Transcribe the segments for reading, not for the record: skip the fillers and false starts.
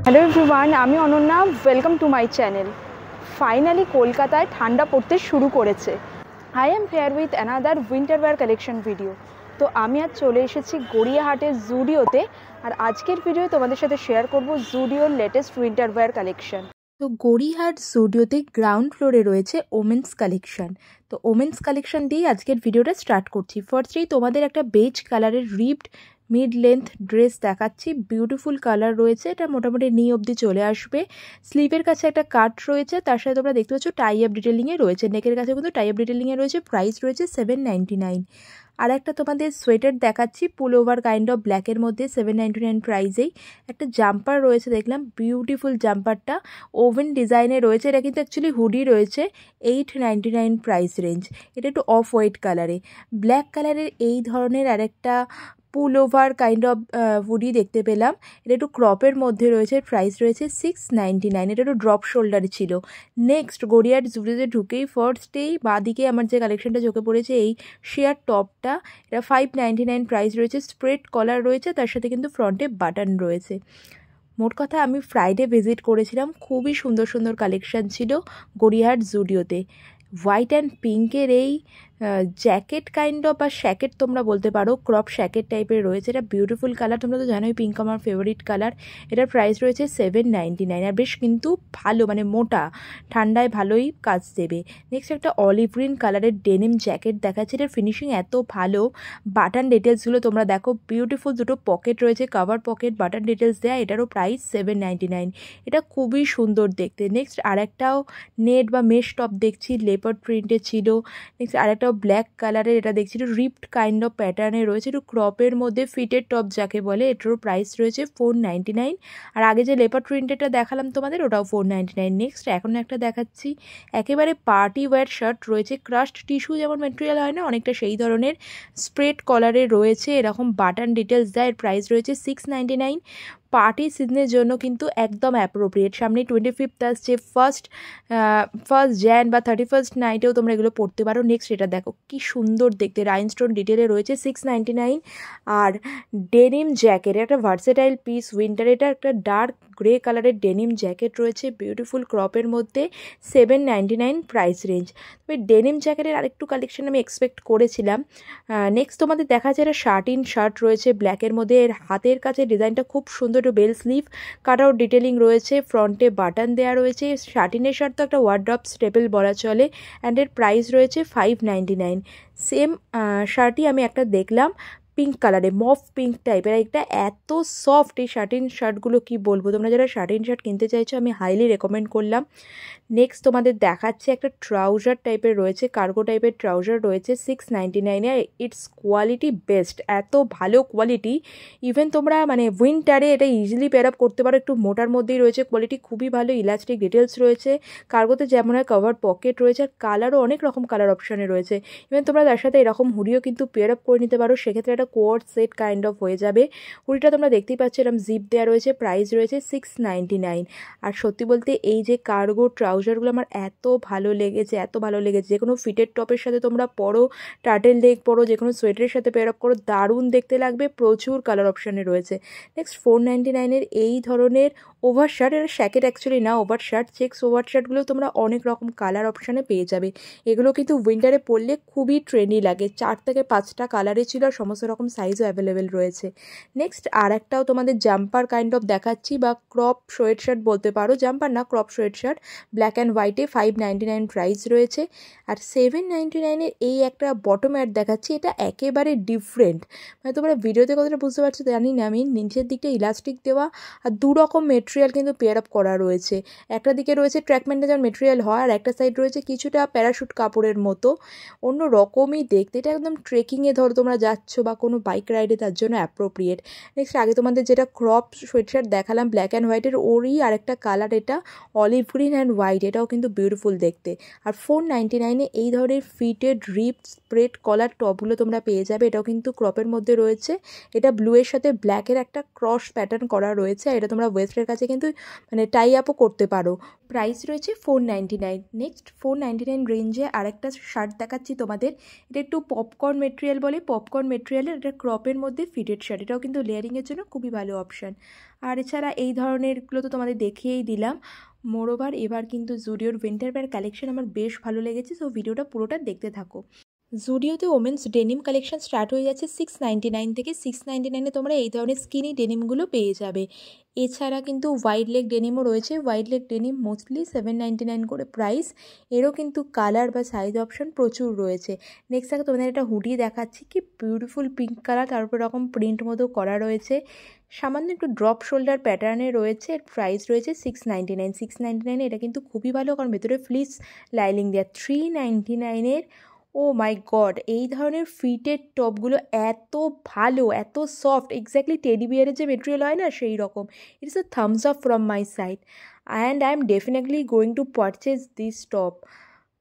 Hello everyone, আমি Ananya. Welcome to my channel. Finally কলকাতায় ঠান্ডা পড়তে শুরু করেছে। I am here with another winter wire collection video. তো আমি আজ চলে এসেছি গড়িয়াহাটের জুডিওতে, আর আজকের ভিডিও তোমাদের সাথে শেয়ার করব জুডিওর লেটেস্ট উইন্টার ওয়্যার কালেকশন। তো গড়িয়াহাট জুডিওতে গ্রাউন্ড ফ্লোরে রয়েছে ওমেন্স কালেকশন। তো ওমেন্স কালেকশন দিয়েই আজকের ভিডিওটা স্টার্ট করছি। ফার্স্টেই তোমাদের একটা বেজ কালারের রিপড মিড লেন্থ ড্রেস দেখাচ্ছি। বিউটিফুল কালার রয়েছে, এটা মোটামুটি নি অবধি চলে আসবে। স্লিভের কাছে একটা কাট রয়েছে, তার সাথে তোমরা দেখতে পাচ্ছ টাই আপ ডিটেলিংয়ে রয়েছে। নেকের কাছে কিন্তু টাই আপ ডিটেলিংয়ে রয়েছে। প্রাইস রয়েছে 799। আর একটা তোমাদের সোয়েটার দেখাচ্ছি, পুল ওভার কাইন্ড অফ ব্ল্যাকের মধ্যে 799 প্রাইসেই। একটা জাম্পার রয়েছে দেখলাম, বিউটিফুল জাম্পারটা ওভেন ডিজাইনে রয়েছে। এটা কিন্তু অ্যাকচুয়ালি হুডি রয়েছে, 899 প্রাইস রেঞ্জ। এটা একটু অফ হোয়াইট কালারে। ব্ল্যাক কালারের এই ধরনের আরেকটা পুল ওভার কাইন্ড অফ হুডি দেখতে পেলাম। এটা একটু ক্রপের মধ্যে রয়েছে, প্রাইস রয়েছে 699। এটা একটু ড্রপ শোল্ডারে ছিল। নেক্সট গড়িয়াহাট জুডিওতে ঢুকেই ফার্স্টেই বাঁদিকে আমার যে কালেকশনটা চোখে পড়েছে, এই শেয়ার টপটা। এটা 599 প্রাইস রয়েছে। স্প্রেড কলার রয়েছে, তার সাথে কিন্তু ফ্রন্টে বাটন রয়েছে। মোট কথা আমি ফ্রাইডে ভিজিট করেছিলাম, খুবই সুন্দর সুন্দর কালেকশান ছিল গড়িয়াহাট জুডিওতে। হোয়াইট অ্যান্ড পিঙ্কের এই জ্যাকেট কাইন্ড অফ বা শ্যাকেট তোমরা বলতে পারো, ক্রপ শ্যাকেট টাইপের রয়েছে। এটা বিউটিফুল কালার, তোমরা তো জানোই পিঙ্ক আমার ফেভারিট কালার। এটার প্রাইস রয়েছে 799। আর বেশ কিন্তু ভালো, মানে মোটা, ঠান্ডায় ভালোই কাজ দেবে। নেক্সট একটা অলিভ গ্রিন কালারের ডেনিম জ্যাকেট দেখাচ্ছে। এটার ফিনিশিং এত ভালো। বাটন ডিটেলসগুলো তোমরা দেখো, বিউটিফুল দুটো পকেট রয়েছে, কাভার পকেট, বাটন ডিটেলস দেয়া। এটারও প্রাইস 799। এটা খুবই সুন্দর দেখতে। নেক্সট আরেকটাও নেট বা মেশ টপ দেখছি, লেপার্ড প্রিন্টের ছিল। নেক্সট আরেকটাও ব্ল্যাক কালারের, এটা দেখছি একটু রিপড কাইন্ড অফ প্যাটার্নে রয়েছে, একটু ক্রপের মধ্যে ফিটেড টপ যাকে বলে। এটারও প্রাইস রয়েছে 499। আর আগে যে লেপার্ড প্রিন্টেডটা দেখালাম তোমাদের, ওটাও 499। নেক্সট এখন একটা দেখাচ্ছি, একেবারে পার্টি ওয়্যার শার্ট রয়েছে। ক্রাশড টিস্যু যেমন মেটেরিয়াল হয় না, অনেকটা সেই ধরনের। স্প্রেড কলারে রয়েছে, এরকম বাটন ডিটেলস দেয়। এর প্রাইস রয়েছে 699। পার্টি সিজনের জন্য কিন্তু একদম অ্যাপ্রোপ্রিয়েট। সামনে 25th আসছে, ফার্স্ট জ্যান বা 31st নাইটেও তোমরা এগুলো পড়তে পারো। নেক্সট এটা দেখো কি সুন্দর দেখতে, রাইনস্টোন ডিটেলে রয়েছে, 699। আর ডেনিম জ্যাকেট, একটা ভার্সেটাইল পিস উইন্টার। এটা একটা ডার্ক গ্রে কালারের ডেনিম জ্যাকেট রয়েছে, বিউটিফুল ক্রপের মধ্যে, 799 প্রাইস রেঞ্জ। তবে ডেনিম জ্যাকেটের আরেকটু কালেকশন আমি এক্সপেক্ট করেছিলাম। নেক্সট তোমাদের দেখা যায় একটা শার্ট রয়েছে ব্ল্যাকের মধ্যে। এর হাতের কাছে ডিজাইনটা খুব সুন্দর, একটু bell sleeve cut out detailing রয়েছে, ফ্রন্টে বাটন দেওয়া রয়েছে। শার্টিনের শার্ট তো একটা ওয়ার্ড্রপ স্টেপল বলা চলে। অ্যান্ড এর প্রাইস রয়েছে 599। সেম শার্টই আমি একটা দেখলাম পিঙ্ক কালারে, মফ পিঙ্ক টাইপের। একটা এত সফট এই শার্টগুলো, কি বলবো। তোমরা যারা শার্ট কিনতে চাইছো, আমি হাইলি রেকমেন্ড করলাম। নেক্সট তোমাদের দেখাচ্ছে একটা ট্রাউজার টাইপের রয়েছে, কার্গো টাইপের ট্রাউজার রয়েছে, 699। আর ইটস কোয়ালিটি বেস্ট, এত ভালো কোয়ালিটি। ইভেন তোমরা মানে উইন্টারে এটা ইজিলি পেয়ার আপ করতে পারো। একটু মোটার মধ্যেই রয়েছে, কোয়ালিটি খুবই ভালো। ইলাস্টিক ডিটেলস রয়েছে, কার্গোতে যেমন হয় কভার পকেট রয়েছে। আর কালারও অনেক রকম কালার অপশানে রয়েছে। ইভেন তোমরা তার সাথে এরকম হুডিও কিন্তু পেয়ার আপ করে নিতে পারো, সেক্ষেত্রে একটা কোয়ার্ড সেট কাইন্ড অফ হয়ে যাবে। হুডিটা তোমরা দেখতেই পাচ্ছ, এরকম জিপ দেওয়া রয়েছে, প্রাইস রয়েছে 699। আর সত্যি বলতে এই যে কার্গো ট্রাউজারগুলো আমার এত ভালো লেগেছে, যে কোনো ফিটেড টপের সাথে তোমরা পরো, টার্টেল নেক পরো, যে কোনো সোয়েটারের সাথে পেয়ার আপ করো, দারুণ দেখতে লাগবে। প্রচুর কালার অপশানে রয়েছে। নেক্সট 499-এর এই ধরনের ওভার শার্ট, এটা শ্যাকেট অ্যাকচুয়ালি না, ওভার শার্ট। চেক্স ওভার শার্টগুলো তোমরা অনেক রকম কালার অপশানে পেয়ে যাবে। এগুলো কিন্তু উইন্টারে পরলে খুবই ট্রেন্ডি লাগে। 4 থেকে 5টা কালারে ছিল, আর সমস্ত রকম সাইজও অ্যাভেলেবেল রয়েছে। নেক্সট আর একটাও তোমাদের জাম্পার কাইন্ড অফ দেখাচ্ছি, বা ক্রপ সোয়েট শার্ট বলতে পারো, জাম্পার না, crop sweatshirt, black and হোয়াইটে, 599 প্রাইস রয়েছে। আর 799-এর এই একটা বটম অ্যাড দেখাচ্ছি, এটা একেবারে ডিফারেন্ট। মানে তোমরা ভিডিওতে কতটা বুঝতে পারছো জানি না আমি। নিচের দিকটা ইলাস্টিক দেওয়া, আর দু রকম মেটেরিয়াল কিন্তু পেয়ার আপ করা রয়েছে। একটা দিকে রয়েছে ট্র্যাকম্যান্টে যেমন মেটেরিয়াল হয়, আর একটা সাইড রয়েছে কিছুটা প্যারাশুট কাপড়ের মতো, অন্য রকমই দেখতে। এটা একদম ট্রেকিংয়ে ধরো তোমরা যাচ্ছ, বা কোনো বাইক রাইডে, তার জন্য অ্যাপ্রোপ্রিয়েট। নেক্সট আগে তোমাদের যেটা ক্রপ সোয়েটশার্ট দেখালাম ব্ল্যাক অ্যান্ড হোয়াইটের, ওরই আরেকটা কালার, এটা অলিভ গ্রিন অ্যান্ড হোয়াইট। এটাও কিন্তু বিউটিফুল দেখতে। আর 499-এ এই ধরনের ফিটেড রিপ স্প্রেড কলার টপগুলো তোমরা পেয়ে যাবে। এটাও কিন্তু ক্রপের মধ্যে রয়েছে। এটা ব্লুয়ের সাথে ব্ল্যাকের একটা ক্রস প্যাটার্ন করা রয়েছে। আর এটা তোমরা ওয়েস্টের কাছে কিন্তু মানে টাই আপও করতে পারো। প্রাইস রয়েছে 499। নেক্সট 499 রেঞ্জে আরেকটা শার্ট দেখাচ্ছি তোমাদের। এটা একটু পপকর্ন মেটেরিয়াল বলে, পপকর্ন মেটেরিয়ালের এটা ক্রপের মধ্যে ফিটেড শার্ট, এটাও কিন্তু লেয়ারিংয়ের জন্য খুবই ভালো অপশান। আর এছাড়া এই ধরনেরগুলো তো তোমাদের দেখিয়েই দিলাম। মোরওভার এবার কিন্তু জুডিওর উইন্টার ওয়্যার কালেকশন আমার বেশ ভালো লেগেছে, সো ভিডিওটা পুরোটা দেখতে থাকো। জুডিওতে ওমেন্স ডেনিম কালেকশন স্টার্ট হয়ে যাচ্ছে 699 থেকে। 699-এ তোমরা এই ধরনের স্কিনি ডেনিমগুলো পেয়ে যাবে। এছাড়া কিন্তু ওয়াইড লেগ ডেনিমও রয়েছে। ওয়াইড লেগ ডেনিম মোস্টলি 799 করে প্রাইস। এরও কিন্তু কালার বা সাইজ অপশন প্রচুর রয়েছে। নেক্সট আগে তোমাদের একটা হুডি দেখাচ্ছি, কি বিউটিফুল পিঙ্ক কালার, তার উপর এরকম প্রিন্ট মতো করা রয়েছে, সামান্য একটু ড্রপ শোল্ডার প্যাটার্নে রয়েছে। এর প্রাইস রয়েছে 699। 699 এটা কিন্তু খুবই ভালো, কারণ ভেতরে ফ্লিস লাইনিং দেওয়া। 399-এর ও মাই গড, এই ধরনের ফিটেড টপগুলো এত ভালো, এত সফট, এক্স্যাক্টলি টেডি বিয়ারের যে মেটেরিয়াল হয় না সেই রকম। It's a Thums up from my side and I am definitely going to purchase this top,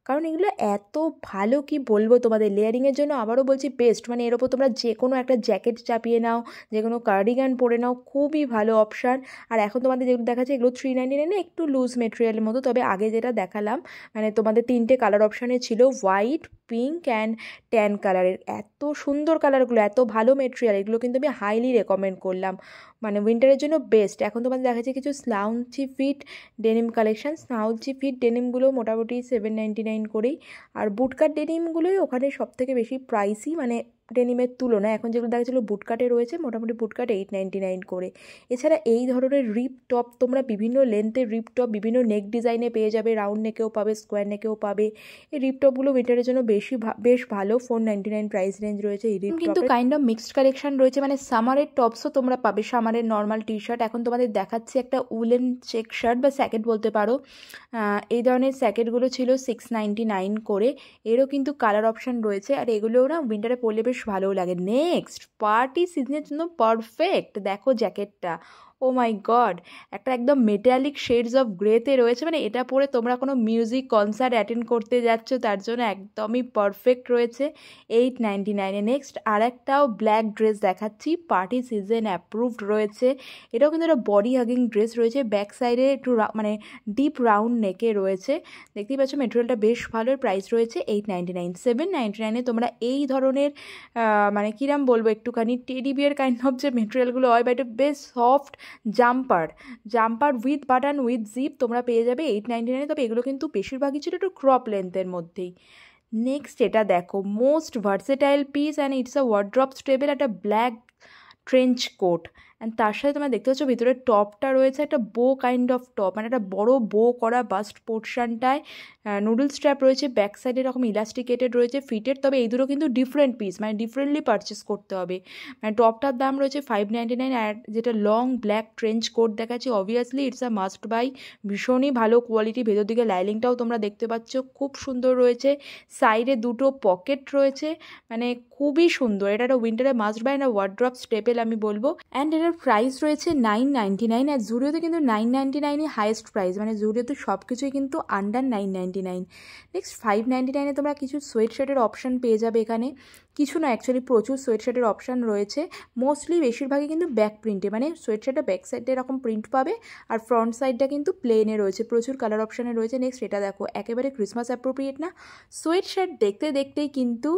কারণ এগুলো এত ভালো, কি বলবো তোমাদের। লেয়ারিংয়ের জন্য আবারও বলছি বেস্ট, মানে এর ওপর তোমরা যে কোনো একটা জ্যাকেট চাপিয়ে নাও, যে কোনো কার্ডিগান পরে নাও, খুবই ভালো অপশান। আর এখন তোমাদের যেগুলো দেখাচ্ছে এগুলো 399-এ একটু লুজ মেটেরিয়ালের মতো, তবে আগে যেটা দেখালাম মানে তোমাদের 3টে কালার অপশানে ছিল, হোয়াইট, পিঙ্ক অ্যান্ড ট্যান কালারের। এত সুন্দর কালারগুলো, এত ভালো মেটেরিয়াল, এগুলো কিন্তু আমি হাইলি রেকমেন্ড করলাম, মানে উইন্টারের জন্য বেস্ট। এখন তোমাদের দেখাচ্ছে কিছু স্লাউঞ্চি ফিট ডেনিম কালেকশন। স্লাউঞ্চি ফিট ডেনিমগুলো মোটামুটি 799 করেই, আর বুটকাট ডেনিমগুলোই ওখানে সবথেকে বেশি প্রাইসই, মানে ডেনিমের তুলনায়। এখন যেগুলো দেখাচ্ছিলো বুটকাটে রয়েছে, মোটামুটি বুটকাট 899 করে। এছাড়া এই ধরনের রিপ টপ তোমরা বিভিন্ন লেন্থের রিপ টপ বিভিন্ন নেক ডিজাইনে পেয়ে যাবে, রাউন্ড নেকেও পাবে, স্কোয়ার নেকেও পাবে। এই রিপ টপগুলো উইন্টারের জন্য বেশ ভালো। 499 প্রাইস রেঞ্জ রয়েছে এই রিপ। কিন্তু কাইন্ড অফ মিক্সড কালেকশন রয়েছে, মানে সামারের টপসও তোমরা পাবে, সামারের নর্মাল টি শার্ট। এখন তোমাদের দেখাচ্ছি একটা উলেন চেক শার্ট বা স্যাকেট বলতে পারো। এই ধরনের স্যাকেটগুলো ছিল 699 করে। এরও কিন্তু কালার অপশান রয়েছে, আর এগুলোও না উইন্টারে পরলে বেশ ভালোও লাগে। নেক্সট পার্টি সিজনের জন্য পারফেক্ট, দেখো জ্যাকেটটা, ও মাই গড, একটা একদম মেটালিক শেডস অফ গ্রেতে রয়েছে, মানে এটা পরে তোমরা কোনো মিউজিক কনসার্ট অ্যাটেন্ড করতে যাচ্ছ তার জন্য একদমই পারফেক্ট রয়েছে 899-এ। নেক্সট আর একটাও ব্ল্যাক ড্রেস দেখাচ্ছি, পার্টি সিজন অ্যাপ্রুভড রয়েছে। এটাও কিন্তু একটা বডি হাগিং ড্রেস রয়েছে, ব্যাক সাইডে একটু মানে ডিপ রাউন্ড নেকে রয়েছে। দেখতেই পাচ্ছ মেটেরিয়ালটা বেশ ভালো, প্রাইস রয়েছে 899। 799-এ তোমরা এই ধরনের মানে কিরাম বলবো, একটুখানি টেডি বিয়ার কাইন্ড অফ যে মেটেরিয়ালগুলো হয়, বা এটা বেশ soft jumper with button with zip তোমরা পেয়ে যাবে 899-এ। তবে এগুলো কিন্তু বেশিরভাগই ছিল একটু ক্রপ লেন্থের মধ্যেই। নেক্সট এটা দেখো, most versatile piece and it's a wardrobe stable, একটা ব্ল্যাক ট্রেঞ্চ কোট, অ্যান্ড তার সাথে তোমরা দেখতে পাচ্ছ ভিতরে টপটা রয়েছে একটা বো কাইন্ড অফ টপ, মানে একটা বড় বো করা বাস্ট পোর্শনটায় নুডল স্ট্র্যাপ রয়েছে, ব্যাক সাইডে এরকম ইলাস্টিকেটেড রয়েছে, ফিটেড। তবে এই দুটো কিন্তু ডিফারেন্ট পিস, মানে ডিফারেন্টলি পারচেস করতে হবে। মানে টপটার দাম রয়েছে 599, আর যেটা লং ব্ল্যাক ট্রেঞ্চ কোট দেখাচ্ছি obviously it's a must by, ভীষণই ভালো কোয়ালিটি। ভেতর দিকে লাইনিংটাও তোমরা দেখতে পাচ্ছ খুব সুন্দর রয়েছে, সাইডে দুটো পকেট রয়েছে, মানে খুবই সুন্দর। এটা একটা উইন্টারে মাস্ট বাই না ওয়ার্ড্রপ স্টেপেল আমি বলবো। অ্যান্ড এটার প্রাইস রয়েছে 999, আর জুডিওতে কিন্তু 999-ই হাইয়েস্ট প্রাইস, মানে জুডিওতে সব কিছুই কিন্তু আন্ডার 999। নেক্সট 599-এ তোমরা কিছু সোয়েট শার্টের অপশান পেয়ে যাবে এখানে, কিছু না অ্যাকচুয়ালি প্রচুর সোয়েট শার্টের অপশান রয়েছে, মোস্টলি বেশিরভাগই কিন্তু ব্যাক প্রিন্টে, মানে সোয়েট শার্টের ব্যাক সাইডে এরকম প্রিন্ট পাবে, আর ফ্রন্ট সাইডটা কিন্তু প্লেনে রয়েছে, প্রচুর কালার অপশানে রয়েছে। নেক্সট এটা দেখো, একেবারে ক্রিসমাস অ্যাপ্রোপ্রিয়েট না সোয়েট শার্ট, দেখতে দেখতেই কিন্তু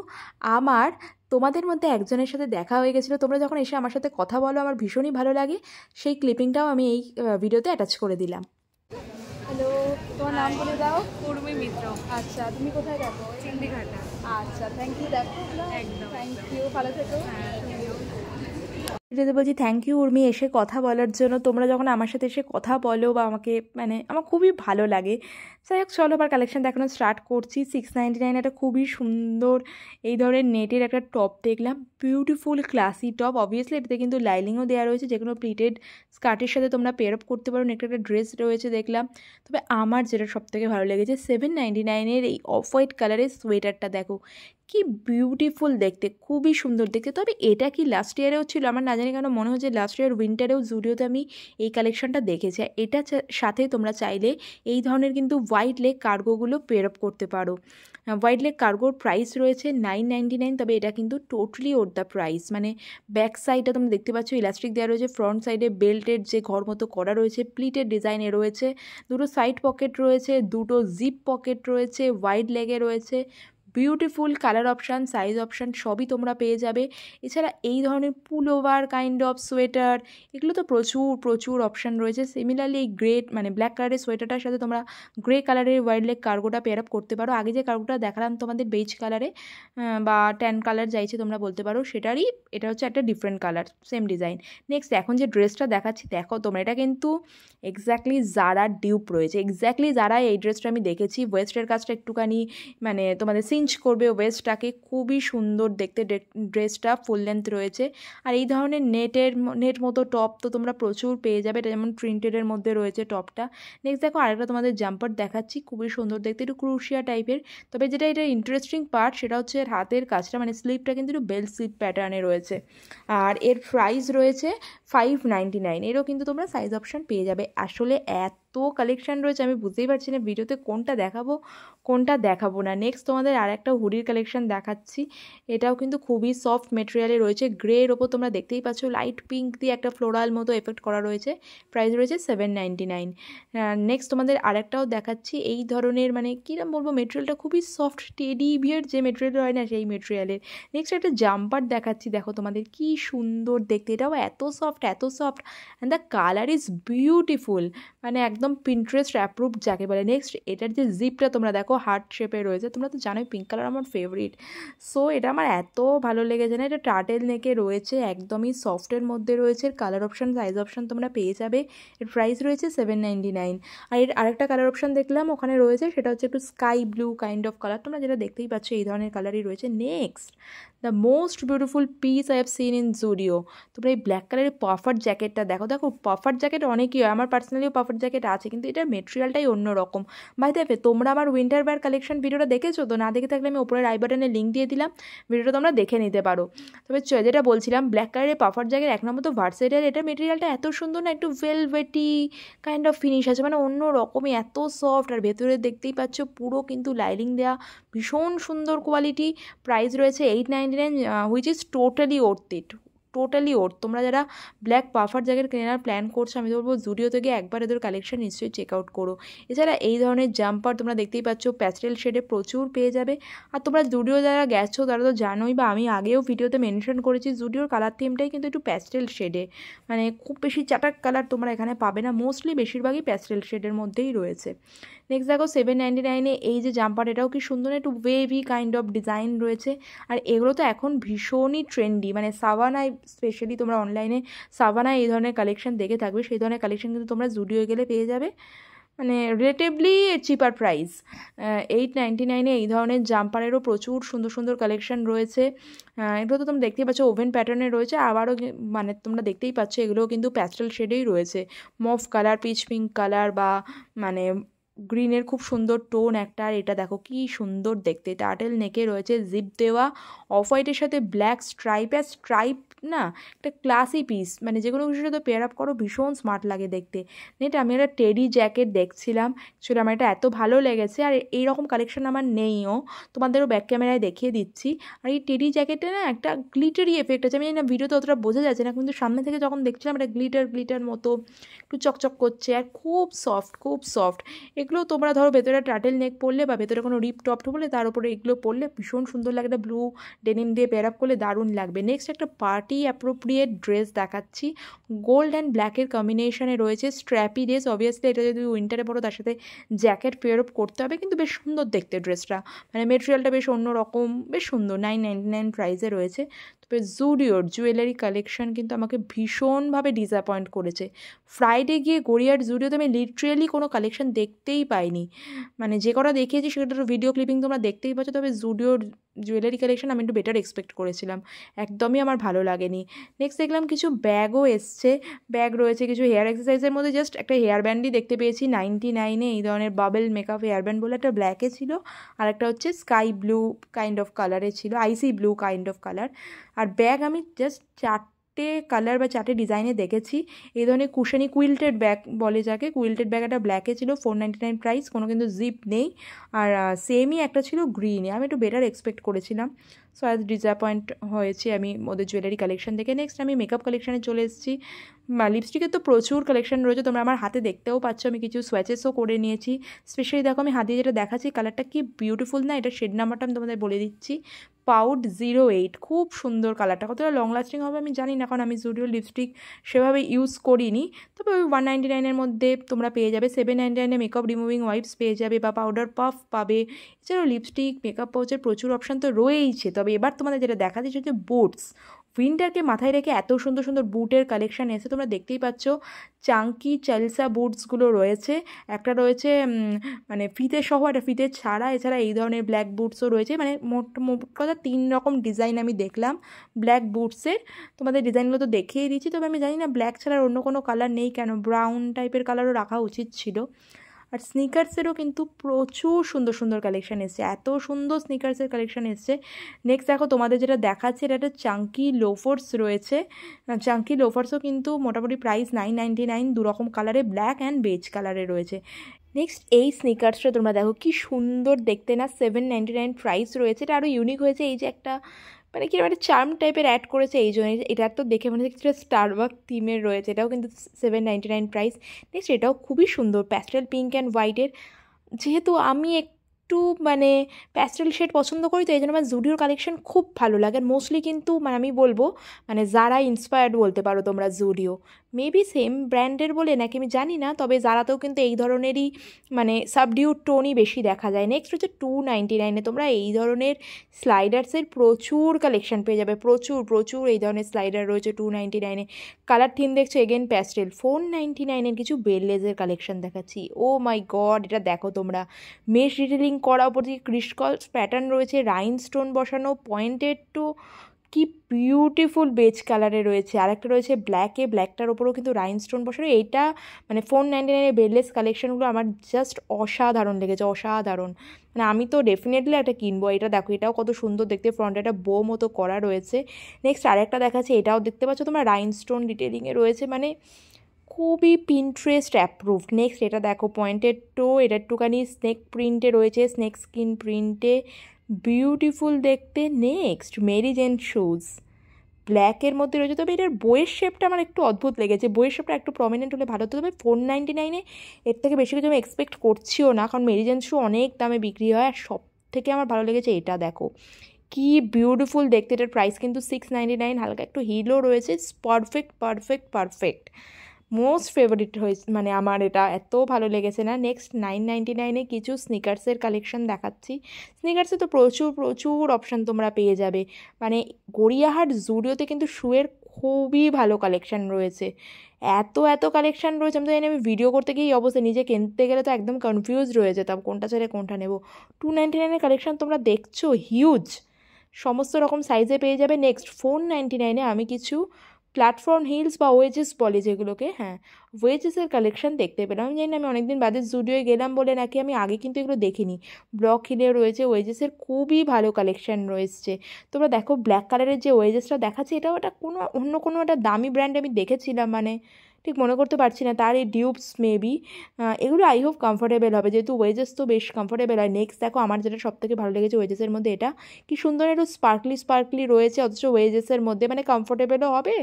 আমার তোমাদের মধ্যে একজনের সাথে দেখা হয়ে গেছিলো। তোমরা যখন এসে আমার সাথে কথা বলো আমার ভীষণই ভালো লাগে, সেই ক্লিপিংটাও আমি এই ভিডিওতে অ্যাটাচ করে দিলাম। হ্যালো, তোমার নাম বলে দাও। উর্মি মিত্র। আচ্ছা, তুমি কোথায় দেখো? চিন্দিঘাটা। আচ্ছা, থ্যাংক ইউ। দেখো একদম, থ্যাংক ইউ, ভালো থেকো। হ্যাঁ, যদি বলছি থ্যাংক ইউ উর্মি এসে কথা বলার জন্য। তোমরা যখন আমার সাথে এসে কথা বলো বা আমাকে, মানে আমার খুবই ভালো লাগে। যাই হোক, চলো আবার কালেকশন দেখানো স্টার্ট করছি। 699 একটা খুবই সুন্দর এই ধরনের নেটের একটা টপ দেখলাম, বিউটিফুল ক্লাসি টপ। অবভিয়াসলি এটাতে কিন্তু লাইনিংও দেওয়া রয়েছে, যে কোনো প্লিটেড স্কার্টের সাথে তোমরা পেয়ার আপ করতে পারো। একটা ড্রেস রয়েছে দেখলাম। তবে আমার যেটা সবথেকে ভালো লেগেছে 799-এর এই অফ হোয়াইট কালারের সোয়েটারটা দেখো, কি বিউটিফুল দেখতে, খুবই সুন্দর দেখতে। তবে এটা কি লাস্ট ইয়ারেও ছিল আমার না জানি, কেন মনে হচ্ছে লাস্ট ইয়ার উইন্টারেও জুডিওতে আমি এই কালেকশনটা দেখেছি। এটা সাথে তোমরা চাইলে এই ধরনের কিন্তু হোয়াইট লেগ কার্গোগুলো পেয়ার আপ করতে পারো। হোয়াইট লেগ কার্গোর প্রাইস রয়েছে 999, তবে এটা কিন্তু টোটালি ওর দ্য প্রাইস। মানে ব্যাক সাইডটা তোমরা দেখতে পাচ্ছ ইলাস্টিক দেওয়া রয়েছে, ফ্রন্ট সাইডে বেল্টের যে ঘর মতো করা রয়েছে, প্লিটের ডিজাইনে রয়েছে, দুটো সাইড পকেট রয়েছে, দুটো জিপ পকেট রয়েছে, হোয়াইট লেগে রয়েছে, beautiful colour option, size option সবই তোমরা পেয়ে যাবে। এছাড়া এই ধরনের পুলওভার কাইন্ড অফ সোয়েটার, এগুলো তো প্রচুর প্রচুর অপশান রয়েছে। সিমিলারলি এই গ্রে মানে ব্ল্যাক কালারের সোয়েটারটার সাথে তোমরা গ্রে কালারের ওয়াইড লেগ কার্গোটা পেয়ার আপ করতে পারো। আগে যে কার্গোটা দেখালাম তোমাদের বেজ কালারে বা ট্যান কালার যাইছে তোমরা বলতে পারো, সেটারই এটা হচ্ছে একটা different colour, same design. Next এখন যে ড্রেসটা দেখাচ্ছি দেখো তোমরা, এটা কিন্তু এক্স্যাক্টলি জারা ডিউপ রয়েছে, এক্স্যাক্টলি জারা। এই ড্রেসটা আমি দেখেছি, ওয়েস্টের কাজটা একটুখানি মানে তোমাদের সিঞ্চ করবে ওয়েস্টটাকে, খুবই সুন্দর দেখতে ড্রেসটা, ফুল লেন্থ রয়েছে। আর এই ধরনের নেট মতো টপ তো তোমরা প্রচুর পেয়ে যাবে, এটা যেমন প্রিন্টেডের মধ্যে রয়েছে টপটা। নেক্সট দেখো আরেকটা তোমাদের জাম্পার দেখাচ্ছি, খুবই সুন্দর দেখতে, একটু ক্রুশিয়া টাইপের। তবে যেটা এটা ইন্টারেস্টিং পার্ট সেটা হচ্ছে হাতের কাজটা, মানে স্লিপটা কিন্তু একটু বেল স্লিপ প্যাটার্নে রয়েছে। আর এর প্রাইস রয়েছে 599। এরও কিন্তু তোমরা সাইজ অপশান পেয়ে যাবে। আসলে এত কালেকশান রয়েছে আমি বুঝতেই পারছি না ভিডিওতে কোনটা দেখাবো না। নেক্সট তোমাদের আর একটা হুডির কালেকশান দেখাচ্ছি, এটাও কিন্তু খুবই সফট মেটেরিয়ালে রয়েছে, গ্রের ওপর তোমরা দেখতেই পাচ্ছ লাইট পিঙ্ক দিয়ে একটা ফ্লোরাল মতো এফেক্ট করা রয়েছে। প্রাইস রয়েছে 799। নেক্সট তোমাদের আরেকটাও দেখাচ্ছি, এই ধরনের মানে কীরকম বলবো, মেটেরিয়ালটা খুবই সফট, টেডি বিয়ার যে মেটেরিয়াল হয় না সেই মেটেরিয়ালের। নেক্সট একটা জাম্পার দেখাচ্ছি, দেখো তোমাদের কি সুন্দর দেখতে, এটাও এত soft and the colour is beautiful, মানে একদম পিন্টারেস্ট অ্যাপ্রুভড যাকে বলে। নেক্সট এটার যে জিপটা তোমরা দেখো হার্ট শেপে রয়েছে, তোমরা তো জানোই পিঙ্ক কালার আমার ফেভারিট, সো এটা আমার এত ভালো লেগেছে না। এটা টার্টেল নেকে রয়েছে, একদমই সফটের মধ্যে রয়েছে, কালার অপশান সাইজ অপশান তোমরা পেয়ে যাবে। এর প্রাইস রয়েছে 799। আর এর আরেকটা কালার অপশান দেখলাম ওখানে রয়েছে, সেটা হচ্ছে একটু sky blue kind of colour, তোমরা যেটা দেখতেই পাচ্ছ এই ধরনের কালারই রয়েছে। Next the most beautiful piece I have seen in Zudio, তোমরা এই ব্ল্যাক কালারের পাফার জ্যাকেটটা দেখো পাফার জ্যাকেট অনেকই হয়, আমার পার্সোনালিও পাফার জ্যাকেট আছে, কিন্তু এটার মেটেরিয়ালটাই অন্যরকম। বাই দ্য ওয়ে তোমরা আমার উইন্টার ওয়্যার কালেকশন ভিডিওটা দেখেছো তো? না দেখে থাকলে আমি উপরের আই বাটনে লিঙ্ক দিয়ে দিলাম, ভিডিওটা তোমরা দেখে নিতে পারো। তবে যেটা বলছিলাম ব্ল্যাক কালারের পাফার জ্যাকেট এক নম্বর তো ভার্সেটাইল, এটার মেটেরিয়ালটা এত সুন্দর না, একটু ভেলভেটি কাইন্ড অফ ফিনিশ আছে, মানে অন্য রকমই, এত সফট। আর ভেতরে দেখতেই পাচ্ছ পুরো কিন্তু লাইনিং দেওয়া, ভীষণ সুন্দর কোয়ালিটি। প্রাইস রয়েছে 899, হুইচ ইজ টোটালি ওর্থ। তোমরা যারা ব্ল্যাক পাফার জ্যাকেট কেনার প্ল্যান করছো, আমি তো বলবো জুডিও থেকে একবার এদের কালেকশন নিশ্চয়ই চেক আউট করো। এছাড়া এই ধরনের জাম্পার তোমরা দেখতেই পাচ্ছ প্যাস্টেল শেডে প্রচুর পেয়ে যাবে। আর তোমরা জুডিও যারা গেছো তারা তো জানোই, বা আমি আগেও ভিডিওতে মেনশন করেছি, জুডিওর কালার থিমটাই কিন্তু একটু প্যাস্টেল শেডে, মানে খুব বেশি চাটাক কালার তোমরা এখানে পাবে না, মোস্টলি বেশিরভাগই প্যাস্টেল শেডের মধ্যেই রয়েছে। নেক্সট দেখো 799 এই যে জাম্পার, এটাও কি সুন্দর, একটু ওয়েভি কাইন্ড অফ ডিজাইন রয়েছে। আর এগুলো তো এখন ভীষণই ট্রেন্ডি, মানে সাভানায় স্পেশালি তোমরা অনলাইনে সাভানায় এই ধরনের কালেকশন দেখে থাকবে, সেই ধরনের কালেকশন কিন্তু তোমরা জুডিও গেলে পেয়ে যাবে, মানে রিলেটিভলি চিপার প্রাইস। 899 এই ধরনের জাম্পারেরও প্রচুর সুন্দর সুন্দর কালেকশন রয়েছে। এগুলো তো তোমরা দেখতেই পাচ্ছ ওভেন প্যাটার্নে রয়েছে, আবারও মানে তোমরা দেখতেই পাচ্ছ এগুলোও কিন্তু প্যাস্টেল শেডেই রয়েছে, mauve colour, pitch pink colour বা মানে গ্রিনের খুব সুন্দর টোন একটা। আর এটা দেখো কি সুন্দর দেখতে, টার্টেল নেকে রয়েছে, জিপ দেওয়া, অফ হোয়াইটের সাথে ব্ল্যাক স্ট্রাইপ না, একটা ক্লাসি পিস, মানে যে কোনো কিছুর সাথে পেয়ার আপ করো ভীষণ স্মার্ট লাগে দেখতে। নেক্সট আমি একটা টেডি জ্যাকেট দেখছিলাম, অ্যাকচুয়ালি আমার এটা এত ভালো লেগেছে, আর এইরকম কালেকশন আমার নেইও, তোমাদেরও ব্যাক ক্যামেরায় দেখিয়ে দিচ্ছি। আর এই টেডি জ্যাকেটে না একটা গ্লিটারি এফেক্ট আছে, আমি জানি না ভিডিওতে অতটা বোঝা যাচ্ছে না, কিন্তু সামনে থেকে যখন দেখছিলাম এটা গ্লিটার মতো একটু চকচক করছে, আর খুব সফট। এগুলো তোমরা ধরো ভেতরে টার্টেল নেক পরলে বা ভেতরে কোনো রিপ টপ পরলে তার উপরে এগুলো পরলে ভীষণ সুন্দর লাগে, একটা ব্লু ডেনিম দিয়ে পেয়ার আপ করলে দারুণ লাগবে। নেক্সট একটা পার্টি অ্যাপ্রোপ্রিয়েট ড্রেস দেখাচ্ছি, গোল্ড অ্যান্ড ব্ল্যাকের কম্বিনেশনে রয়েছে, স্ট্র্যাপি ড্রেস। অবভিয়াসলি এটা যদি উইন্টারে পরো তার সাথে জ্যাকেট পেয়ার আপ করতে হবে, কিন্তু বেশ সুন্দর দেখতে ড্রেসটা, মানে মেটেরিয়ালটা বেশ অন্যরকম, বেশ সুন্দর। 999 প্রাইসে রয়েছে। তবে জুডিওর জুয়েলারি কালেকশন কিন্তু আমাকে ভীষণভাবে ডিসঅ্যাপয়েন্ট করেছে। ফ্রাইডে গিয়ে গড়িয়ার জুডিওতে আমি লিটারেলি কোনো কালেকশন দেখতেই পাইনি, মানে যে কটা দেখিয়েছি সেটার ভিডিও ক্লিপিং তোমরা দেখতেই পাচ্ছ। তবে জুডিওর জুয়েলারি কালেকশন আমি একটু বেটার এক্সপেক্ট করেছিলাম, একদমই আমার ভালো লাগেনি। নেক্সট দেখলাম কিছু ব্যাগও এসছে, ব্যাগ রয়েছে কিছু হেয়ার এক্সারসাইজের মধ্যে, জাস্ট একটা হেয়ার ব্যান্ডই দেখতে পেয়েছি 99 এই ধরনের বাবেল মেকআপ হেয়ার ব্যান্ড বলে, একটা ব্ল্যাকে ছিল আর একটা হচ্ছে স্কাই ব্লু কাইন্ড অফ কালারে ছিল, icy blue kind of colour. আর ব্যাগ আমি জাস্ট 4টে কালার বা 4টে ডিজাইনে দেখেছি, এই ধরনের কুশানি কুইল্টেড ব্যাগ বলে যাকে, কুইল্টেড ব্যাগ একটা ব্ল্যাকে ছিল, 499 প্রাইস, কোনো কিন্তু জিপ নেই। আর সেমই একটা ছিল গ্রিনে, আমি একটু বেটার এক্সপেক্ট করেছিলাম। সো আজ ডিসঅ্যাপয়েন্ট হয়েছি আমি ওদের জুয়েলারি কালেকশন থেকে। নেক্সট আমি মেকআপ কালেকশানে চলে এসেছি। লিপস্টিকের তো প্রচুর কালেকশন রয়েছে, তোমরা আমার হাতে দেখতেও পাচ্ছ, আমি কিছু সোয়াচেসও করে নিয়েছি। স্পেশালি দেখো আমি হাতে যেটা দেখাচ্ছি কালারটা কি বিউটিফুল না, এটা শেড নাম্বারটা আমি তোমাদের বলে দিচ্ছি, পাউড 08। খুব সুন্দর কালারটা, কতটা লং লাস্টিং হবে আমি জানি না, কারণ আমি জুডিও লিপস্টিক সেভাবে ইউজ করিনি। তবে ওই 199-এর মধ্যে তোমরা পেয়ে যাবে। 799-এ মেকআপ রিমুভিং ওয়াইপস পেয়ে যাবে বা পাউডার পাফ পাবে। এছাড়াও লিপস্টিক, মেকআপ পাউচের প্রচুর অপশান তো রয়েইছে। তবে এবার তোমাদের যেটা দেখাচ্ছি সেটা হচ্ছে বুটস। উইন্টারকে মাথায় রেখে এত সুন্দর সুন্দর বুটের কালেকশান এসে তোমরা দেখতেই পাচ্ছ। চাঙ্কি চালসা বুটসগুলো রয়েছে, একটা রয়েছে মানে ফিতে সহ, একটা ফিতে ছাড়া। এছাড়া এই ধরনের ব্ল্যাক বুটসও রয়েছে, মানে মোট কথা 3 রকম ডিজাইন আমি দেখলাম ব্ল্যাক বুটসের। তোমাদের ডিজাইনগুলো তো দেখিয়ে দিচ্ছি, তবে আমি জানি না ব্ল্যাক ছাড়ার অন্য কোনো কালার নেই কেন, ব্রাউন টাইপের কালারও রাখা উচিত ছিল। আর স্নিকার্সেরও কিন্তু প্রচুর সুন্দর সুন্দর কালেকশান এসছে, এত সুন্দর স্নিকার্সের কালেকশান এসছে। নেক্সট দেখো তোমাদের যেটা দেখাচ্ছে এটা একটা চাঙ্কি লোফার্স রয়েছে। চাঙ্কি লোফার্সও কিন্তু মোটামুটি প্রাইস 999, দুরকম কালারে, ব্ল্যাক অ্যান্ড বেজ কালারে রয়েছে। নেক্সট এই স্নিকার্সটা তোমরা দেখো কি সুন্দর দেখতে না, 799 প্রাইস রয়েছে। এটা আরও ইউনিক হয়েছে, এই যে একটা মানে কি একটা চার্ম টাইপের অ্যাড করেছে, এই জন্য এটা তো দেখে মনে হচ্ছে স্টারবাক থিমের রয়েছে। এটাও কিন্তু 799 প্রাইস। নেক্সট এটাও খুবই সুন্দর, প্যাস্টেল পিঙ্ক অ্যান্ড হোয়াইটের। যেহেতু আমি একটু মানে প্যাস্টেল শেড পছন্দ করি, তো এই জন্য আমার জুডিওর কালেকশন খুব ভালো লাগে। আর মোস্টলি কিন্তু মানে আমি বলবো মানে যারা ইন্সপায়ার্ড বলতে পারো তোমরা জুডিও, মেবি সেম ব্র্যান্ডের বলে নাকি আমি জানি না, তবে যারাতেও কিন্তু এই ধরনেরই মানে সাবডিউড টোনই বেশি দেখা যায়। নেক্সট হচ্ছে 299-এ তোমরা এই ধরনের স্লাইডার্সের প্রচুর কালেকশন পেয়ে যাবে, প্রচুর প্রচুর এই ধরনের স্লাইডার রয়েছে 299-এ। কালার থিম দেখছো এগেন প্যাস্টেল। 499-এর কিছু বেললেজের কালেকশন দেখাচ্ছি। ও মাই গড, এটা দেখো তোমরা, মেশ ডিটেলিং করা, ওপর দিকে ক্রিস্কলস প্যাটার্ন রয়েছে, রাইনস্টোন বসানো, পয়েন্টেড টু, কি বিউটিফুল বেজ কালারে রয়েছে। আরেকটা রয়েছে ব্ল্যাকে, ব্ল্যাকটার ওপরেও কিন্তু রাইনস্টোন বসানো। এইটা মানে 499-এর বেললেস কালেকশনগুলো আমার জাস্ট অসাধারণ লেগেছে, অসাধারণ। মানে আমি তো ডেফিনেটলি একটা কিনবো। এটা দেখো, এটাও কত সুন্দর দেখতে, ফ্রন্টে একটা বো মতো করা রয়েছে। নেক্সট আরেকটা দেখাচ্ছে, এটাও দেখতে পাচ্ছ তোমরা রাইনস্টোন ডিটেলিংয়ে রয়েছে, মানে খুবই পিন্টারেস্ট অ্যাপ্রুভড। নেক্সট এটা দেখো পয়েন্টেড টো, এটা একটুখানি স্নেক প্রিন্টে রয়েছে, স্নেক স্কিন প্রিন্টে, বিউটিফুল দেখতে। নেক্সট মেরি জেন শুজ, ব্ল্যাকের মধ্যে রয়েছে, তবে এটার বইয়ের শেপটা আমার একটু অদ্ভুত লেগেছে, বইয়ের শেপটা একটু প্রমিনেন্ট হলে ভালো হতো। তবে 499-এ এর থেকে বেশি কিছু আমি এক্সপেক্ট করছিও না, কারণ মেরি জেন শু অনেক দামে বিক্রি হয়। আর সব থেকে আমার ভালো লেগেছে এটা দেখো, কি বিউটিফুল দেখতে। এটার প্রাইস কিন্তু 699, হালকা একটু হিলও রয়েছে। Perfect perfect perfect, most favourite হয়েছে, মানে আমার এটা এত ভালো লেগেছে না। নেক্সট 999-এ কিছু স্নিকার্সের কালেকশন দেখাচ্ছি। স্নিকার্সে তো প্রচুর প্রচুর অপশান তোমরা পেয়ে যাবে, মানে গড়িয়াহাট জুডিওতে কিন্তু শুয়ের খুবই ভালো কালেকশান রয়েছে, এত এত কালেকশান রয়েছে। আমি তো জানি, আমি ভিডিও করতে গিয়ে অবশ্যই নিজে কিনতে গেলে তো একদম কনফিউজ রয়ে যেতাম কোনটা ছেড়ে কোনটা নেব। 299-এর কালেকশান তোমরা দেখছো হিউজ, সমস্ত রকম সাইজে পেয়ে যাবে। নেক্সট 499-এ আমি কিছু প্ল্যাটফর্ম হিলস বা ওয়েজেস বলে যেগুলোকে, হ্যাঁ ওয়েজেসের কালেকশন দেখতে পেলাম। আমি জানি না, আমি অনেকদিন বাদে জুডিওয়ে গেলাম বলে নাকি আমি আগে কিন্তু এগুলো দেখিনি। ব্লক হিলে রয়েছে ওয়েজেসের খুবই ভালো কালেকশন রয়েছে। তোমরা দেখো ব্ল্যাক কালারের যে ওয়েজেসটা দেখাচ্ছে, এটাও একটা কোনো অন্য কোনো একটা দামি ব্র্যান্ড আমি দেখেছিলাম, মানে ঠিক মনে করতে পারছি না, তার এই ডিউবস মেবি। এগুলো আই হোপ কমফোর্টেবল হবে, যেহেতু ওয়েজেস তো বেশ কমফোর্টেবল হয়। নেক্সট দেখো আমার যেটা সবথেকে ভালো লেগেছে ওয়েজেসের মধ্যে, এটা কি সুন্দর একটু স্পার্কলি স্পার্কলি রয়েছে, অথচ ওয়েজেসের মধ্যে মানে কমফোর্টেবলও হবে,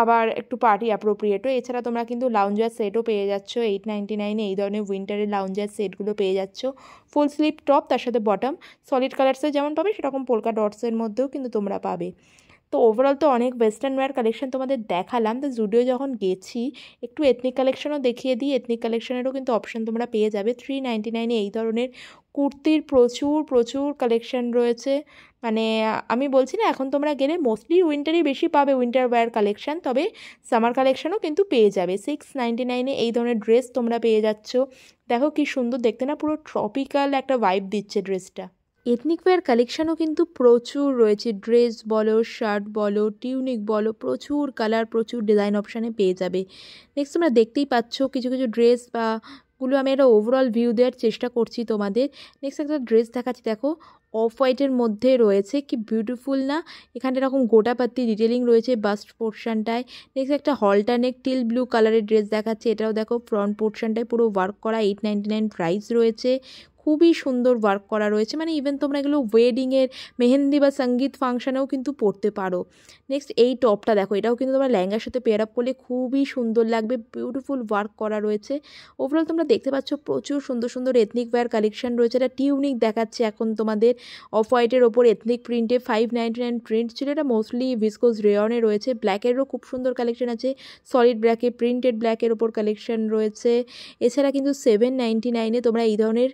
আবার একটু পার্টি অ্যাপ্রোপ্রিয়েটও। এছাড়া তোমরা কিন্তু লাউঞ্জার সেটও পেয়ে যাচ্ছ 899-এ, এই ধরনের উইন্টারের লাউঞ্জার সেটগুলো পেয়ে যাচ্ছ। ফুল স্লিভ টপ, তার সাথে বটম সলিড কালার্সের যেমন পাবে সেরকম পোলকা ডটসের মধ্যেও কিন্তু তোমরা পাবে। তো ওভারঅল তো অনেক ওয়েস্টার্ন ওয়্যার কালেকশন তোমাদের দেখালাম। তো জুডিও যখন গেছি একটু এথনিক কালেকশনও দেখিয়ে দিই, এথনিক কালেকশনেরও কিন্তু অপশান তোমরা পেয়ে যাবে। 399-এ এই ধরনের কুর্তির প্রচুর প্রচুর কালেকশন রয়েছে, মানে আমি বলছি না, এখন তোমরা গেলে মোস্টলি উইন্টারই বেশি পাবে উইন্টার ওয়্যার কালেকশন, তবে সামার কালেকশনও কিন্তু পেয়ে যাবে। 699-এ এই ধরনের ড্রেস তোমরা পেয়ে যাচ্ছ। দেখো কি সুন্দর দেখতে না, পুরো ট্রপিক্যাল একটা ভাইব দিচ্ছে ড্রেসটা। এথনিক ওয়্যার কালেকশানও কিন্তু প্রচুর রয়েছে, ড্রেস বলো, শার্ট বলো, টিউনিক বলো, প্রচুর কালার, প্রচুর ডিজাইন অপশানে পেয়ে যাবে। নেক্সট তোমরা দেখতেই পাচ্ছ কিছু কিছু ড্রেস বা গুলো আমি একটা ওভারঅল ভিউ দেওয়ার চেষ্টা করছি তোমাদের। নেক্সট একটা ড্রেস দেখাচ্ছি, দেখো অফ হোয়াইটের মধ্যে রয়েছে, কি বিউটিফুল না। এখানে এরকম গোটাপাত্তি ডিটেলিং রয়েছে বাস্ট পোর্শনটায়। নেক্সট একটা হলটানেক টিল ব্লু কালারের ড্রেস দেখাচ্ছে, এটাও দেখো ফ্রন্ট পোর্শনটায় পুরো ওয়ার্ক করা, 899 প্রাইস রয়েছে। খুবই সুন্দর ওয়ার্ক করা রয়েছে, মানে ইভেন তোমরা এগুলো ওয়েডিংয়ের মেহেন্দি বা সঙ্গীত ফাংশনেও কিন্তু পরতে পারো। নেক্সট এই টপটা দেখো, এটাও কিন্তু তোমরা লেহেঙ্গার সাথে পেয়ার আপ করলে খুবই সুন্দর লাগবে, বিউটিফুল ওয়ার্ক করা রয়েছে। ওভারঅল তোমরা দেখতে পাচ্ছ প্রচুর সুন্দর সুন্দর এথনিক ওয়্যার কালেকশন রয়েছে। এটা টিউনিক দেখাচ্ছে এখন তোমাদের, অফ হোয়াইটের ওপর এথনিক প্রিন্টে 599 প্রিন্ট ছিল। এটা মোস্টলি ভিসকোজ রেয়নে রয়েছে। ব্ল্যাকেরও খুব সুন্দর কালেকশন আছে, সলিড ব্ল্যাকে প্রিন্টেড ব্ল্যাকের ওপর কালেকশন রয়েছে। এছাড়া কিন্তু 799-এ তোমরা এই ধরনের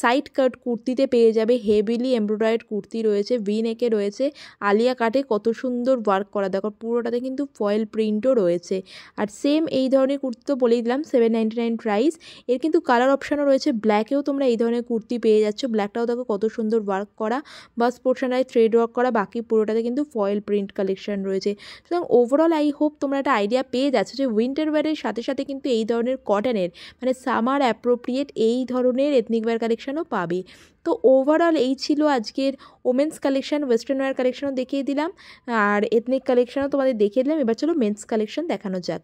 সাইড কাট কুর্তিতে পেয়ে যাবে, হেভিলি এমব্রয়ডারিড কুর্তি রয়েছে, ভি নেকে রয়েছে, আলিয়া কাটে কত সুন্দর ওয়ার্ক করা, দেখো পুরোটাতে কিন্তু ফয়েল প্রিন্টও রয়েছে। আর সেম এই ধরনের কুর্তি তো বলেই দিলাম 799 প্রাইস। এর কিন্তু কালার অপশানও রয়েছে, ব্ল্যাকেও তোমরা এই ধরনের কুর্তি পেয়ে যাচ্ছ। ব্ল্যাকটাও দেখো কত সুন্দর ওয়ার্ক করা, বাস পোর্শনটায় থ্রেড ওয়ার্ক করা, বাকি পুরোটাতে কিন্তু ফয়েল প্রিন্ট কালেকশন রয়েছে। সুতরাং ওভারঅল আই হোপ তোমরা একটা আইডিয়া পেয়ে যাচ্ছ যে উইন্টার ওয়্যারের সাথে সাথে কিন্তু এই ধরনের কটনের মানে সামার অ্যাপ্রোপ্রিয়েট এই ধরনের এথনিক ওয়্যার কালেকশনও পাবে। তো ওভারঅল এই ছিল আজকের ওমেন্স কালেকশন। ওয়েস্টার্ন ওয়্যার কালেকশনও দেখিয়ে দিলাম আর এথনিক কালেকশনও তোমাদের দেখিয়ে দিলাম। এবার চলো মেন্স কালেকশন দেখানো যাক।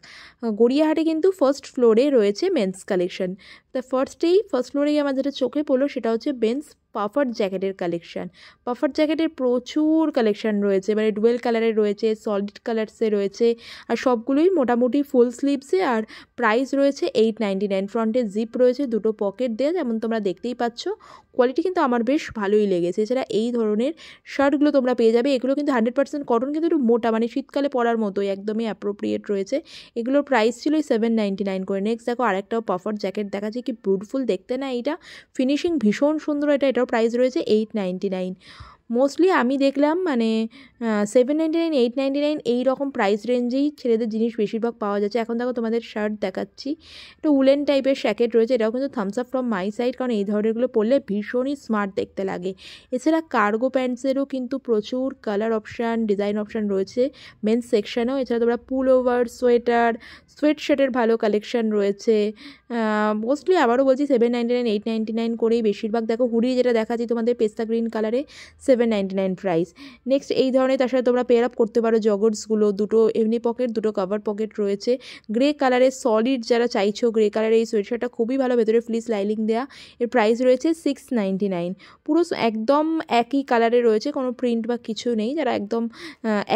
গড়িয়াহাটে কিন্তু ফার্স্ট ফ্লোরে রয়েছে মেন্স কালেকশন। ফার্স্ট ফ্লোরেই আমার যেটা চোখে পড়লো সেটা হচ্ছে বেন্স পাফার জ্যাকেটের কালেকশন। পাফার জ্যাকেটের প্রচুর কালেকশন রয়েছে, মানে ডুয়েল কালারের রয়েছে, সলিড কালার্সে রয়েছে, আর সবগুলোই মোটামুটি ফুল স্লিভসে। আর প্রাইস রয়েছে 899। ফ্রন্টে জিপ রয়েছে, দুটো পকেট দেওয়া, যেমন তোমরা দেখতেই পাচ্ছ। কোয়ালিটি কিন্তু আমার বেশ ভালোই লেগেছে। এছাড়া এই ধরনের শার্টগুলো তোমরা পেয়ে যাবে, এগুলো কিন্তু 100% কটন, কিন্তু একটু মোটা, মানে শীতকালে পরার মতোই একদমই অ্যাপ্রোপ্রিয়েট রয়েছে। এগুলোর প্রাইস ছিল 799 করে। নেক্সট দেখো আরেকটাও পাফার জ্যাকেট দেখাচ্ছি, কি বিউটিফুল দেখতে না, এইটা ফিনিশিং ভীষণ সুন্দর। এটার প্রাইস রয়েছে 899। মোস্টলি আমি দেখলাম মানে 799, 899 এই রকম প্রাইস রেঞ্জেই ছেলেদের জিনিস বেশিরভাগ পাওয়া যাচ্ছে। এখন দেখো তোমাদের শার্ট দেখাচ্ছি, একটু উলেন টাইপের জ্যাকেট রয়েছে, এটাও কিন্তু thumbs up from my side, কারণ এই ধরনেরগুলো পরলে ভীষণই স্মার্ট দেখতে লাগে। এছাড়া কার্গো প্যান্টসেরও কিন্তু প্রচুর কালার অপশান, ডিজাইন অপশান রয়েছে মেন্স সেকশানেও। এছাড়া তোমরা পুল ওভার, সোয়েটার, সোয়েট শার্টের ভালো কালেকশান রয়েছে। মোস্টলি আবারও বলছি 799, 899 করেই বেশিরভাগ। দেখো হুডি যেটা দেখাচ্ছি তোমাদের পেস্তা গ্রিন কালারে, 799 প্রাইস। নেক্সট এই ধরনের তার সাথে তোমরা পেয়ার আপ করতে পারো জগর্সগুলো, দুটো এমনি পকেট, দুটো কভার পকেট রয়েছে। গ্রে কালারের সলিড যারা চাইছো, গ্রে কালারের এই সোয়েটশার্টটা খুবই ভালো, ভেতরে ফ্লিস লাইনিং দেওয়া। এর প্রাইস রয়েছে 699। পুরো একদম একই কালারে রয়েছে, কোনো প্রিন্ট বা কিছু নেই। যারা একদম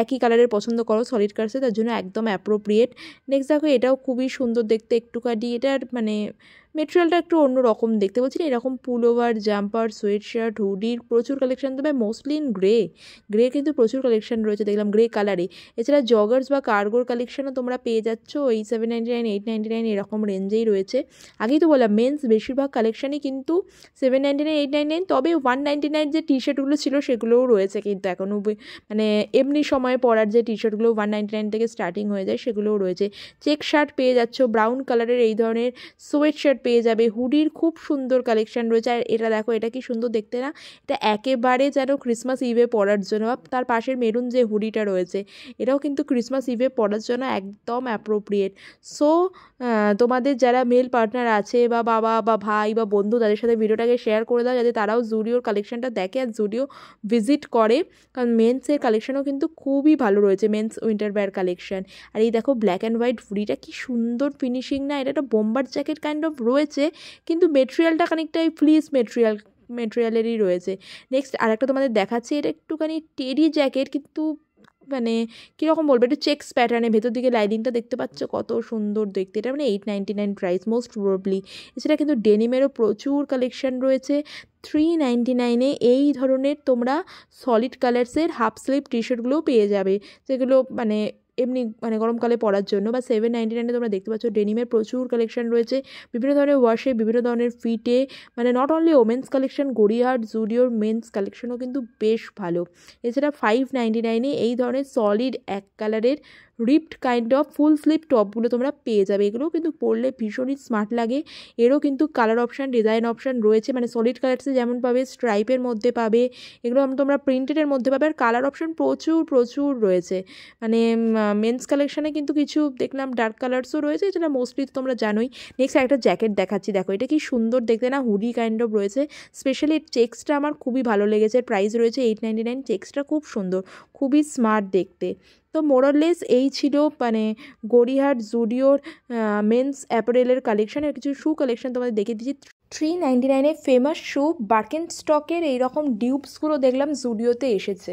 একই কালারের পছন্দ করো সলিড কালার্সে, তার জন্য একদম অ্যাপ্রোপ্রিয়েট। নেক্সট দেখো এটাও খুবই সুন্দর দেখতে, একটুখানি এটার মানে মেটেরিয়ালটা একটু অন্য রকম দেখতে, বলছি না, এরকম পুল ওভার, জাম্পার, সোয়েট শার্ট, হুডির প্রচুর কালেকশন তবে মোস্টলি ইন গ্রে কিন্তু প্রচুর কালেকশন রয়েছে দেখলাম গ্রে কালারে। এছাড়া জগার্স বা কার্গোর কালেকশনও তোমরা পেয়ে যাচ্ছ ওই 799, 899 এরকম রেঞ্জেই রয়েছে। আগেই তো বললাম মেন্স বেশিরভাগ কালেকশানই কিন্তু 799, 899, তবে 199 যে টি শার্টগুলো ছিল সেগুলোও রয়েছে কিন্তু এখনও, মানে এমনি সময়ে পরার যে টি শার্টগুলো 199 থেকে স্টার্টিং হয়ে যায় সেগুলোও রয়েছে। চেক শার্ট পেয়ে যাচ্ছ, ব্রাউন কালারের এই ধরনের সোয়েট শার্ট পেয়ে যাবে, হুডির খুব সুন্দর কালেকশন রয়েছে। আর এটা দেখো, এটা কি সুন্দর দেখতে না, এটা একেবারে যেন ক্রিসমাস ইভে পরার জন্য। তার পাশের মেরুন যে হুডিটা রয়েছে এটাও কিন্তু ক্রিসমাস ইভে পরার জন্য একদম অ্যাপ্রোপ্রিয়েট। সো তোমাদের যারা মেল পার্টনার আছে বা বাবা বা ভাই বা বন্ধু, তাদের সাথে ভিডিওটাকে শেয়ার করে দাও যাতে তারাও জুডিওর কালেকশনটা দেখে আর জুডিও ভিজিট করে, কারণ মেন্সের কালেকশনও কিন্তু খুবই ভালো রয়েছে, মেন্স উইন্টার ওয়্যার কালেকশন। আর এই দেখো ব্ল্যাক অ্যান্ড হোয়াইট হুডিটা কি সুন্দর ফিনিশিং না, এটা একটা বোম্বার জ্যাকেট কাইন্ড অফ রয়েছে, কিন্তু মেটেরিয়ালটা খানিকটা ওই ফ্লিস মেটেরিয়ালেরই রয়েছে। নেক্সট আরেকটা তোমাদের দেখাচ্ছি, এটা একটুখানি টেরি জ্যাকেট, কিন্তু মানে কীরকম বলবো, একটু চেক্স প্যাটার্নে, ভেতর দিকে লাইনিংটা দেখতে পাচ্ছ কত সুন্দর দেখতে। এটা মানে 899 প্রাইস মোস্ট প্রবাবলি। এছাড়া কিন্তু ডেনিমেরও প্রচুর কালেকশন রয়েছে। 399-এ এই ধরনের তোমরা সলিড কালার্সের হাফ স্লিভ টি শার্টগুলোও পেয়ে যাবে, যেগুলো মানে এমনি মানে গরমকালে পরার জন্য। বা 799-এ তোমরা দেখতে পাচ্ছ ডেনিমের প্রচুর কালেকশন রয়েছে, বিভিন্ন ধরনের ওয়াশে, বিভিন্ন ধরনের ফিটে, মানে not only women's collection, Gariahat জুডিওর মেন্স কালেকশনও কিন্তু বেশ ভালো। এছাড়া 599-এ এই ধরনের সলিড এক কালারের ripped kind of full sleeve টপগুলো তোমরা পেয়ে যাবে। এগুলোও কিন্তু পরলে ভীষণই স্মার্ট লাগে। এরও কিন্তু কালার অপশান, ডিজাইন অপশান রয়েছে, মানে সলিড কালার্সে যেমন পাবে, স্ট্রাইপের মধ্যে পাবে, এগুলো তোমরা প্রিন্টেডের মধ্যে পাবে। আর কালার অপশান প্রচুর রয়েছে, মানে মেন্স কালেকশানে কিন্তু কিছু দেখলাম ডার্ক কালার্সও রয়েছে, যেটা মোস্টলি তোমরা জানোই। নেক্সট একটা জ্যাকেট দেখাচ্ছি, দেখো এটা কি সুন্দর দেখতে না, হুডি কাইন্ড অফ রয়েছে। স্পেশালি চেক্সটা আমার খুবই ভালো লেগেছে, প্রাইস রয়েছে 899। চেক্সটা খুব সুন্দর, খুবই স্মার্ট দেখতে। তো মোরলেস এই ছিল মানে গড়িয়াহাট জুডিওর মেন্স অ্যাপারেলের কালেকশন। আর কিছু শু কালেকশন তোমাদের দেখিয়ে দিচ্ছি। 399 ফেমাস শু বার্কেনস্টকের এইরকম ডিউপসগুলো দেখলাম জুডিওতে এসেছে।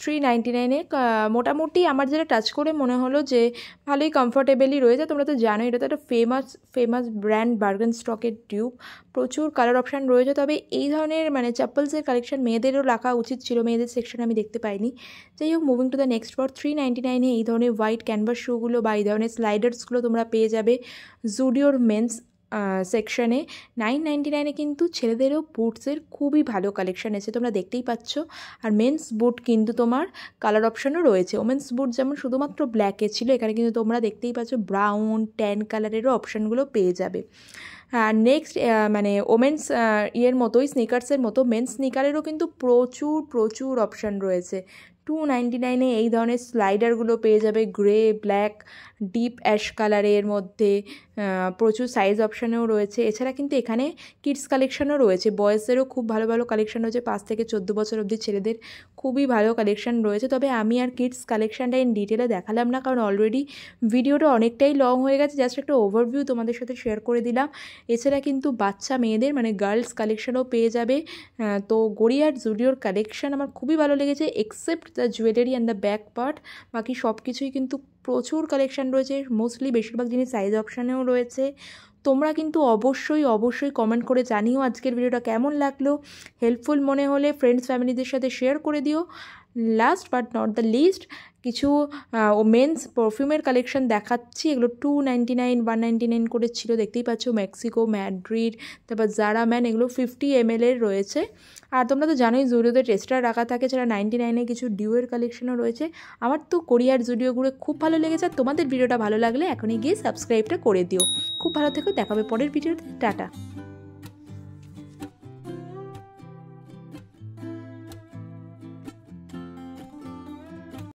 399 মোটামুটি আমার যেটা টাচ করে মনে হলো যে ভালোই কমফোর্টেবলই রয়েছে। তোমরা তো জানোই এটা তো একটা ফেমাস ব্র্যান্ড বার্কেনস্টকের ডিউপ, প্রচুর কালার অপশান রয়েছে। তবে এই ধরনের মানে চ্যাপেলসের কালেকশন মেয়েদেরও রাখা উচিত ছিল, মেয়েদের সেকশন আমি দেখতে পাইনি। যাই হোক, মুভিং টু দ্য নেক্সট পর 399 এই ধরনের হোয়াইট ক্যানভাস শুগুলো বা এই ধরনের স্লাইডার্সগুলো তোমরা পেয়ে যাবে জুডিওর মেন্স সেকশনে। 999 কিন্তু ছেলেদেরও বুটসের খুবই ভালো কালেকশান এসেছে, তোমরা দেখতেই পাচ্ছ। আর মেন্স বুট কিন্তু তোমার কালার অপশানও রয়েছে। ওমেন্স বুট যেমন শুধুমাত্র ব্ল্যাকে ছিল, এখানে কিন্তু তোমরা দেখতেই পাচ্ছ ব্রাউন, ট্যান কালারেরও অপশানগুলো পেয়ে যাবে। আর নেক্সট মানে ওমেন্স ইয়ের মতোই স্নিকার্সের মতো মেন্স স্নিকারেরও কিন্তু প্রচুর অপশান রয়েছে। 299 এই ধরনের স্লাইডারগুলো পেয়ে যাবে গ্রে, ব্ল্যাক, ডিপ অ্যাশ কালারের মধ্যে, প্রচুর সাইজ অপশানেও রয়েছে। এছাড়া কিন্তু এখানে কিডস কালেকশানও রয়েছে, বয়েজেরও খুব ভালো কালেকশান রয়েছে। 5 থেকে 14 বছর অবধি ছেলেদের খুবই ভালো কালেকশান রয়েছে। তবে আমি আর কিডস কালেকশানটা ইন ডিটেলে দেখালাম না, কারণ অলরেডি ভিডিওটা অনেকটাই লং হয়ে গেছে। জাস্ট একটা ওভারভিউ তোমাদের সাথে শেয়ার করে দিলাম। এছাড়া কিন্তু বাচ্চা মেয়েদের মানে গার্লস কালেকশানও পেয়ে যাবে। তো গড়িয়ার জুডিওর কালেকশান আমার খুবই ভালো লেগেছে, except the jewellery and the back part. বাকি সব কিছুই কিন্তু প্রচুর কালেকশান রয়েছে, মোস্টলি বেশিরভাগ জিনিস সাইজ অপশানেও রয়েছে। তোমরা কিন্তু অবশ্যই কমেন্ট করে জানিও আজকের ভিডিওটা কেমন লাগলো। হেল্পফুল মনে হলে ফ্রেন্ডস ফ্যামিলিদের সাথে শেয়ার করে দিও। Last but not the least, কিছু মেন্স পারফিউমের কালেকশন দেখাচ্ছি। এগুলো 299 199 করে ছিল, দেখতেই পাচ্ছ। মেক্সিকো, ম্যাড্রিড, তারপর জারা ম্যান, এগুলো 50 ml এর রয়েছে। আর তোমরা তো জানোই জুডিওতে টেস্টার রাখা থাকে, ছাড়া 99 কিছু ডিউয়ের কালেকশনও রয়েছে। আমার তো কোরিয়ার জুডিও ঘুরে খুব ভালো লেগেছে। আর তোমাদের ভিডিওটা ভালো লাগলে এখনই গিয়ে সাবস্ক্রাইবটা করে দিও। খুব ভালো থেকো, দেখাবে পরের ভিডিওতে। টাটা।